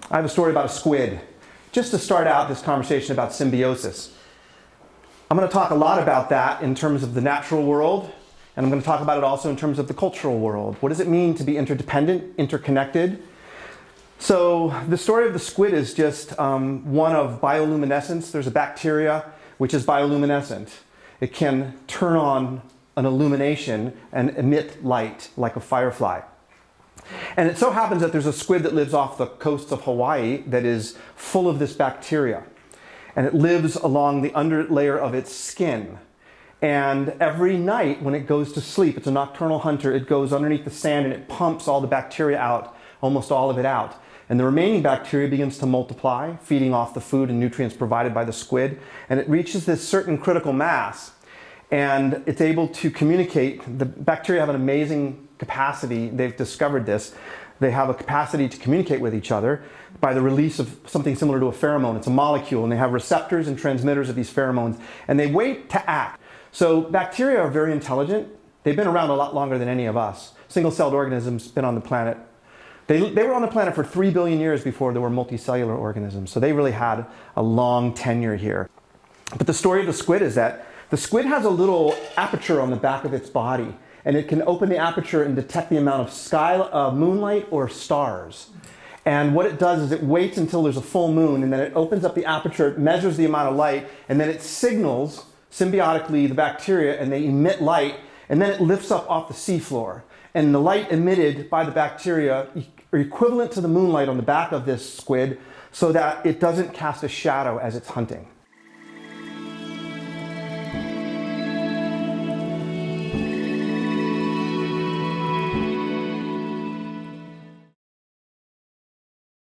I have a story about a squid, just to start out this conversation about symbiosis. I'm going to talk a lot about that in terms of the natural world, and I'm going to talk about it also in terms of the cultural world. What does it mean to be interdependent, interconnected? So the story of the squid is just one of bioluminescence. There's a bacteria which is bioluminescent. It can turn on an illumination and emit light like a firefly. And it so happens that there's a squid that lives off the coast of Hawaii that is full of this bacteria. And it lives along the underlayer of its skin. And every night when it goes to sleep, it's a nocturnal hunter, it goes underneath the sand and it pumps all the bacteria out, almost all of it out. And the remaining bacteria begins to multiply, feeding off the food and nutrients provided by the squid. And it reaches this certain critical mass. And it's able to communicate. The bacteria have an amazing capacity. They've discovered this. They have a capacity to communicate with each other by the release of something similar to a pheromone. It's a molecule, and they have receptors and transmitters of these pheromones, and they wait to act. So bacteria are very intelligent. They've been around a lot longer than any of us. Single-celled organisms been on the planet. They were on the planet for 3 billion years before there were multicellular organisms. So they really had a long tenure here. But the story of the squid is that the squid has a little aperture on the back of its body, and it can open the aperture and detect the amount of moonlight or stars. And what it does is it waits until there's a full moon, and then it opens up the aperture, it measures the amount of light, and then it signals symbiotically the bacteria, and they emit light, and then it lifts up off the seafloor. And the light emitted by the bacteria are equivalent to the moonlight on the back of this squid, so that it doesn't cast a shadow as it's hunting.